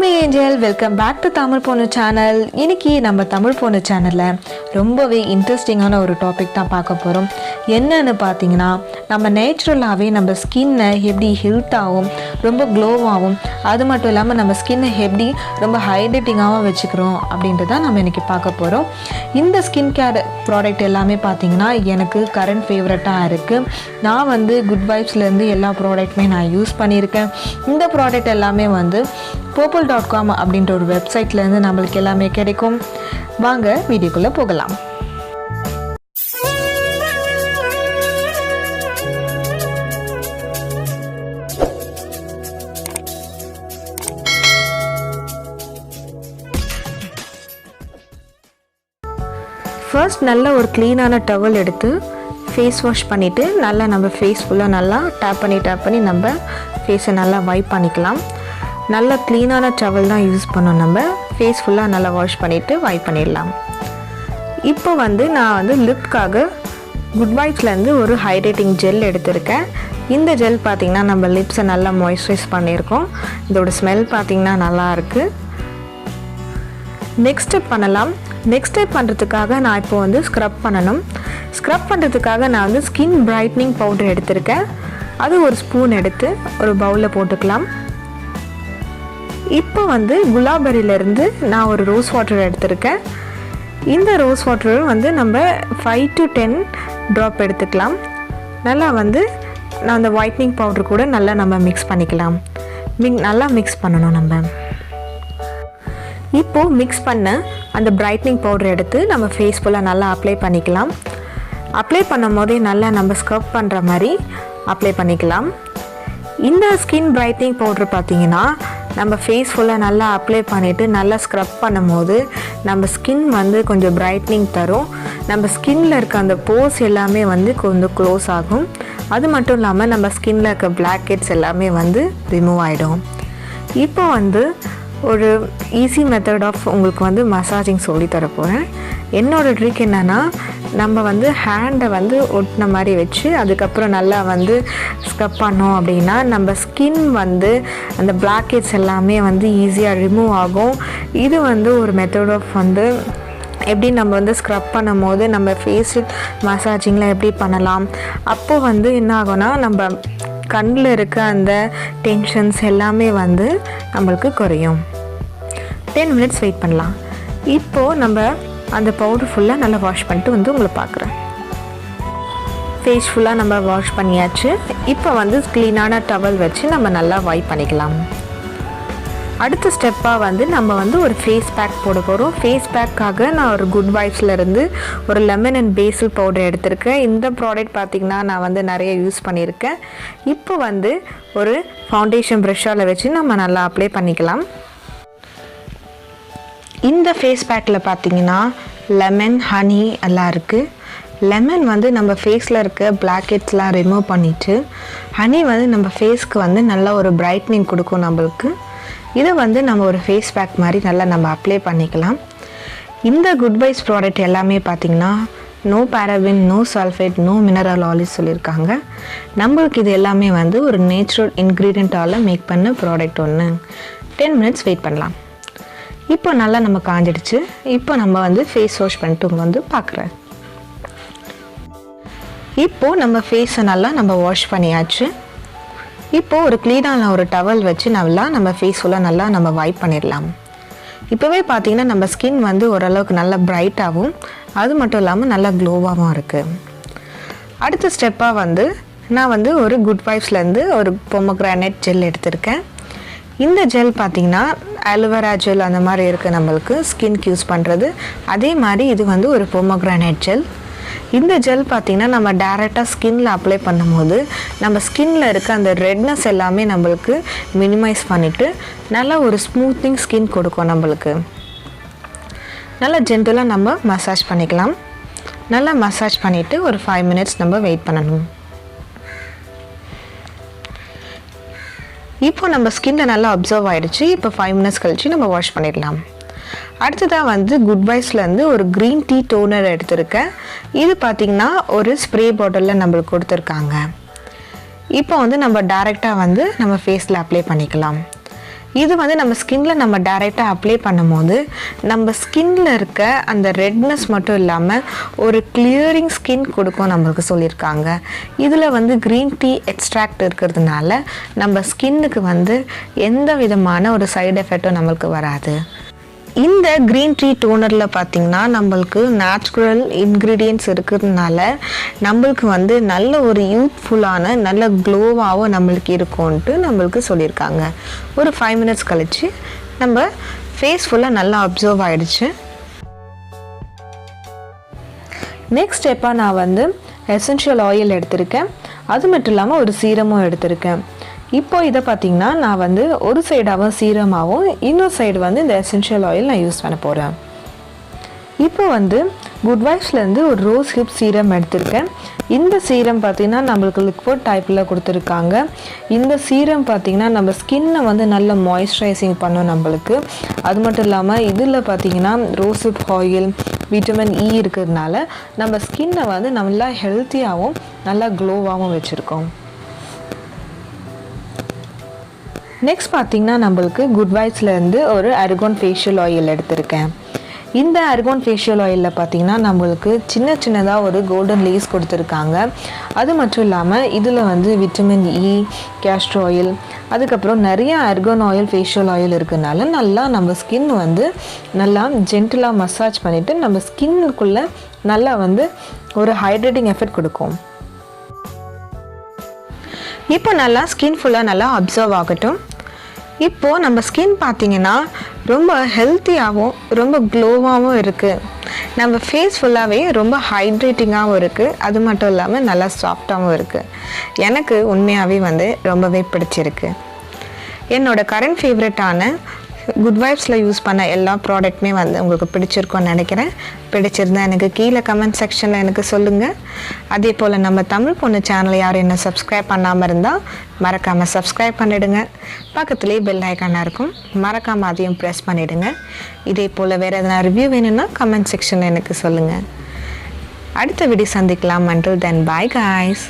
Hi my angel, welcome back to Tamil பொண்ணு channel. இன்னைக்கு நம்ம தமிழ் பொண்ணு சேனலில் ரொம்பவே இன்ட்ரெஸ்டிங்கான ஒரு டாபிக் தான் பார்க்க போகிறோம். என்னன்னு பார்த்தீங்கன்னா, நம்ம நேச்சுரலாகவே நம்ம ஸ்கின்னை எப்படி ஹெல்த்தாகவும் ரொம்ப க்ளோவாகவும், அது மட்டும் இல்லாமல் நம்ம ஸ்கின்னை எப்படி ரொம்ப ஹைட்ரேட்டிங்காகவும் வச்சுக்கிறோம் அப்படின்ட்டு தான் நம்ம இன்றைக்கி பார்க்க போகிறோம். இந்த ஸ்கின் கேர் ப்ராடக்ட் எல்லாமே பார்த்தீங்கன்னா எனக்கு கரண்ட் ஃபேவரட்டாக இருக்குது. நான் வந்து குட் வைப்ஸ்லேருந்து எல்லா ப்ராடக்ட்டுமே நான் யூஸ் பண்ணியிருக்கேன். இந்த ப்ராடக்ட் எல்லாமே வந்து purple.com அப்படின்ற ஒரு வெப்சைட்லேருந்து நம்மளுக்கு எல்லாமே கிடைக்கும். வாங்க வீடியோக்குள்ளே போகலாம். ஃபர்ஸ்ட் நல்ல ஒரு க்ளீனான டவல் எடுத்து ஃபேஸ் வாஷ் பண்ணிவிட்டு நல்லா நம்ம ஃபேஸ் ஃபுல்லாக நல்லா டேப் பண்ணி நம்ம ஃபேஸை நல்லா வைப் பண்ணிக்கலாம். நல்லா க்ளீனான டவல் தான் யூஸ் பண்ணோம். நம்ம ஃபேஸ் ஃபுல்லாக நல்லா வாஷ் பண்ணிவிட்டு வைப் பண்ணிடலாம். இப்போ வந்து நான் வந்து லிப்காக குட் வைப்ஸ்லேருந்து ஒரு ஹைட்ரேட்டிங் ஜெல் எடுத்திருக்கேன். இந்த ஜெல் பார்த்திங்கன்னா நம்ம லிப்ஸை நல்லா மாய்ஸ்சரைஸ் பண்ணியிருக்கோம். இதோட ஸ்மெல் பார்த்திங்கன்னா நல்லாயிருக்கு. நெக்ஸ்ட் ஸ்டெப் பண்ணலாம். நெக்ஸ்ட் ஸ்டெப் பண்ணுறதுக்காக நான் இப்போ வந்து ஸ்க்ரப் பண்ணணும். ஸ்க்ரப் பண்ணுறதுக்காக நான் வந்து ஸ்கின் பிரைட்னிங் பவுடர் எடுத்திருக்கேன். அது ஒரு ஸ்பூன் எடுத்து ஒரு பவுலில் போட்டுக்கலாம். இப்போ வந்து குலாபெரியிலேருந்து நான் ஒரு ரோஸ் வாட்டர் எடுத்திருக்கேன். இந்த ரோஸ் வாட்டர் வந்து நம்ம 5 to 10 ட்ராப் எடுத்துக்கலாம். நல்லா வந்து நான் அந்த ஒயிட்னிங் பவுடர் கூட நல்லா நம்ம மிக்ஸ் பண்ணிக்கலாம். நல்லா மிக்ஸ் பண்ணணும். நம்ம இப்போது மிக்ஸ் பண்ண அந்த பிரைட்னிங் பவுடர் எடுத்து நம்ம ஃபேஸ் ஃபுல்லாக நல்லா அப்ளை பண்ணிக்கலாம். அப்ளை பண்ணும் போதே நல்லா நம்ம ஸ்க்ரப் பண்ணுற மாதிரி அப்ளை பண்ணிக்கலாம். இந்த ஸ்கின் பிரைட்னிங் பவுடர் பார்த்திங்கன்னா நம்ம ஃபேஸ் ஃபுல்லாக நல்லா அப்ளை பண்ணிவிட்டு நல்லா ஸ்க்ரப் பண்ணும் போது நம்ம ஸ்கின் வந்து கொஞ்சம் பிரைட்னிங் தரும். நம்ம ஸ்கின்னில் இருக்க அந்த போர்ஸ் எல்லாமே வந்து கொஞ்சம் க்ளோஸ் ஆகும். அது மட்டும் இல்லாமல் நம்ம ஸ்கின்னில் இருக்க பிளாக் ஹெட்ஸ் எல்லாமே வந்து ரிமூவ் ஆகிடும். இப்போ வந்து ஒரு ஈஸி மெத்தட் ஆஃப் உங்களுக்கு வந்து மசாஜிங் சொல்லி தரப்போகிறேன். என்னோடய ட்ரிக் என்னென்னா, நம்ம வந்து ஹேண்டை வந்து ஒட்டின மாதிரி வச்சு அதுக்கப்புறம் நல்லா வந்து ஸ்க்ரப் பண்ணோம் அப்படின்னா நம்ம ஸ்கின் வந்து அந்த பிளாக் ஹெட்ஸ் எல்லாமே வந்து ஈஸியாக ரிமூவ் ஆகும். இது வந்து ஒரு மெத்தட் ஆஃப் வந்து எப்படி நம்ம வந்து ஸ்க்ரப் பண்ணும் போது நம்ம ஃபேஸில் மசாஜிங்கில் எப்படி பண்ணலாம். அப்போது வந்து என்ன ஆகும்னா நம்ம கண்ணில் இருக்க அந்த டென்ஷன்ஸ் எல்லாமே வந்து நம்மளுக்கு குறையும். 10 minutes வெயிட் பண்ணலாம். இப்போது நம்ம அந்த பவுடர் ஃபுல்லாக நல்லா வாஷ் பண்ணிட்டு வந்து உங்களை பார்க்குறேன். ஃபேஸ் ஃபுல்லாக நம்ம வாஷ் பண்ணியாச்சு. இப்போ வந்து க்ளீனான டவல் வச்சு நம்ம நல்லா வைப் பண்ணிக்கலாம். அடுத்த ஸ்டெப்பாக வந்து நம்ம வந்து ஒரு ஃபேஸ் பேக் போட போகிறோம். ஃபேஸ் பேக்காக நான் ஒரு குட் வைப்ஸ்லேருந்து ஒரு லெமன் அண்ட் பேசில் பவுடர் எடுத்திருக்கேன். இந்த ப்ராடக்ட் பார்த்திங்கன்னா நான் வந்து நிறைய யூஸ் பண்ணியிருக்கேன். இப்போ வந்து ஒரு ஃபவுண்டேஷன் ப்ரஷ்ஷால் வச்சு நம்ம நல்லா அப்ளை பண்ணிக்கலாம். இந்த ஃபேஸ் பேக்கில் பார்த்திங்கன்னா லெமன், ஹனி எல்லாம் இருக்குது. லெமன் வந்து நம்ம ஃபேஸில் இருக்க பிளாக் ஹெட்ஸ்லாம் ரிமூவ் பண்ணிவிட்டு, ஹனி வந்து நம்ம ஃபேஸ்க்கு வந்து நல்லா ஒரு பிரைட்னிங் கொடுக்கும் நம்மளுக்கு. இதை வந்து நம்ம ஒரு ஃபேஸ் பேக் மாதிரி நல்லா நம்ம அப்ளை பண்ணிக்கலாம். இந்த குட் வைப்ஸ் ப்ராடக்ட் எல்லாமே பார்த்திங்கன்னா no paraben, no sulphate, no mineral oils சொல்லியிருக்காங்க. நம்மளுக்கு இது எல்லாமே வந்து ஒரு நேச்சுரல் இன்க்ரீடியண்ட்டால் மேக் பண்ண ப்ராடக்ட் ஒன்று. 10 minutes வெயிட் பண்ணலாம். இப்போ நல்லா நம்ம காஞ்சிடுச்சு. இப்போ நம்ம வந்து ஃபேஸ் வாஷ் பண்ணிட்டு உங்களை வந்து பார்க்குறேன். இப்போது நம்ம ஃபேஸை நல்லா நம்ம வாஷ் பண்ணியாச்சு. இப்போது ஒரு க்ளீனான ஒரு டவல் வச்சு நல்லா நம்ம ஃபேஸ் ஃபுல்லாக நல்லா நம்ம வைப் பண்ணிடலாம். இப்போவே பார்த்திங்கன்னா நம்ம ஸ்கின் வந்து ஓரளவுக்கு நல்லா பிரைட்டாகவும் அது மட்டும் இல்லாமல் நல்லா க்ளோவாகவும் இருக்குது. அடுத்த ஸ்டெப்பாக வந்து நான் வந்து ஒரு குட் வைப்ஸ்லேருந்து ஒரு பொமோகிரானேட் ஜெல் எடுத்திருக்கேன். இந்த ஜெல் பார்த்திங்கன்னா ஆலோவேரா ஜெல் அந்த மாதிரி இருக்குது நம்மளுக்கு ஸ்கின்க்கு யூஸ் பண்ணுறது. அதே மாதிரி இது வந்து ஒரு பொமோகிரானேட் ஜெல். இந்த ஜெல் பார்த்திங்கன்னா நம்ம டேரெக்டாக ஸ்கின்னில் அப்ளை பண்ணும்போது நம்ம ஸ்கின்னில் இருக்க அந்த ரெட்னஸ் எல்லாமே நம்மளுக்கு மினிமைஸ் பண்ணிவிட்டு நல்லா ஒரு ஸ்மூத்திங் ஸ்கின் கொடுக்கும். நம்மளுக்கு நல்லா ஜென்டலாக நம்ம மசாஜ் பண்ணிக்கலாம். நல்லா மசாஜ் பண்ணிவிட்டு ஒரு 5 minutes நம்ம வெயிட் பண்ணணும். இப்போ நம்ம ஸ்கின்ல நல்லா அப்சர்வ் ஆகிடுச்சு. இப்போ 5 minutes கழிச்சு நம்ம வாஷ் பண்ணிடலாம். அடுத்ததாக வந்து குட் வைப்ஸ்லேருந்து ஒரு க்ரீன் டீ டோனர் எடுத்திருக்கேன். இது பார்த்திங்கன்னா ஒரு ஸ்ப்ரே பாட்டிலில் நம்மளுக்கு கொடுத்துருக்காங்க. இப்போ வந்து நம்ம டைரெக்டாக வந்து நம்ம ஃபேஸில் அப்ளை பண்ணிக்கலாம். இது வந்து நம்ம ஸ்கின்ல நம்ம டைரெக்டாக அப்ளை பண்ணும்போது நம்ம ஸ்கின்ல இருக்க அந்த ரெட்னஸ் மட்டும் இல்லாமல் ஒரு கிளியரிங் ஸ்கின் கொடுக்கும் நம்மளுக்கு சொல்லியிருக்காங்க. இதில் வந்து க்ரீன் டீ எக்ஸ்ட்ராக்ட் இருக்கிறதுனால நம்ம ஸ்கின்னுக்கு வந்து எந்த விதமான ஒரு சைடு எஃபெக்டும் நம்மளுக்கு வராது. இந்த க்ரீன் டீ டோனரில் பார்த்திங்கன்னா நம்மளுக்கு நேச்சுரல் இன்க்ரீடியன்ட்ஸ் இருக்கிறதுனால நம்மளுக்கு வந்து நல்ல ஒரு யூத்ஃபுல்லான நல்ல க்ளோவாகவும் நம்மளுக்கு இருக்கும்ன்ட்டு நம்மளுக்கு சொல்லியிருக்காங்க. ஒரு 5 minutes கழித்து நம்ம ஃபேஸ் ஃபுல்லாக நல்லா அப்சர்வ் ஆகிடுச்சு. நெக்ஸ்ட் ஸ்டெப்பாக நான் வந்து எசென்ஷியல் ஆயில் எடுத்திருக்கேன். அது மட்டும் இல்லாமல் ஒரு சீரமும் எடுத்திருக்கேன். இப்போ இதை பார்த்திங்கன்னா நான் வந்து ஒரு சைடாகவும் சீரமாகவும் இன்னொரு சைடு வந்து இந்த எசென்ஷியல் ஆயில் நான் யூஸ் பண்ண போகிறேன். இப்போ வந்து குட் வைப்ஸ்லேருந்து ஒரு ரோஸ் ஹிப் சீரம் எடுத்திருக்கேன். இந்த சீரம் பார்த்திங்கன்னா நம்மளுக்கு லிக்விட் டைப்பில் கொடுத்துருக்காங்க. இந்த சீரம் பார்த்திங்கன்னா நம்ம ஸ்கின்னை வந்து நல்ல மாய்ஸ்சரைசிங் பண்ணும் நம்மளுக்கு. அது மட்டும் இல்லாமல் இதில் பார்த்திங்கன்னா rose hip oil vitamin E இருக்கிறதுனால நம்ம ஸ்கின்னை வந்து நல்லா ஹெல்த்தியாகவும் நல்லா க்ளோவாகவும் வச்சுருக்கோம். நெக்ஸ்ட் பார்த்திங்கன்னா நம்மளுக்கு குட் வைப்ஸ்லேருந்து ஒரு அர்கான் ஃபேஷியல் ஆயில் எடுத்திருக்கேன். இந்த அர்கான் ஃபேஷியல் ஆயிலில் பார்த்திங்கன்னா நம்மளுக்கு சின்ன சின்னதாக ஒரு கோல்டன் லேஸ் கொடுத்துருக்காங்க. அது மட்டும் இல்லாமல் இதில் வந்து விட்டமின் இ, கேஸ்டர் ஆயில், அதுக்கப்புறம் நிறைய அர்கான் ஆயில் ஃபேஷியல் ஆயில் இருக்கிறதுனால நல்லா நம்ம ஸ்கின் வந்து நல்லா ஜென்டிலாக மசாஜ் பண்ணிவிட்டு நம்ம ஸ்கின்னுக்குள்ளே நல்லா வந்து ஒரு ஹைட்ரேட்டிங் எஃபெக்ட் கொடுக்கும். இப்போ நல்லா ஸ்கின் ஃபுல்லாக நல்லா அப்சர்வ் ஆகட்டும். இப்போது நம்ம ஸ்கின் பார்த்திங்கன்னா ரொம்ப ஹெல்த்தியாகவும் ரொம்ப க்ளோவாகவும் இருக்குது. நம்ம ஃபேஸ் ஃபுல்லாகவே ரொம்ப ஹைட்ரேட்டிங்காகவும் இருக்குது. அது மட்டும் இல்லாமல் நல்லா சாஃப்டாகவும் இருக்குது. எனக்கு உண்மையாகவே வந்து ரொம்பவே பிடிச்சிருக்கு. என்னோடய கரண்ட் ஃபேவரட்டான குட் வைப்ஸில் யூஸ் பண்ண எல்லா ப்ராடக்ட்டுமே வந்து உங்களுக்கு பிடிச்சிருக்கும்னு நினைக்கிறேன். பிடிச்சிருந்தா எனக்கு கீழே கமெண்ட் செக்ஷனில் எனக்கு சொல்லுங்கள். அதே போல் நம்ம தமிழ் பொண்ணு சேனலை யாரும் என்ன சப்ஸ்கிரைப் பண்ணாமல் இருந்தால் மறக்காமல் சப்ஸ்கிரைப் பண்ணிவிடுங்க. பக்கத்துலேயே பெல் ஐக்கானாக இருக்கும், மறக்காமல் அதையும் ப்ரெஸ் பண்ணிவிடுங்க. இதே போல் வேறு எதனா ரிவ்யூ வேணும்னா கமெண்ட் செக்ஷனில் எனக்கு சொல்லுங்கள். அடுத்த வீடியோ சந்திக்கலாம். until then bye guys.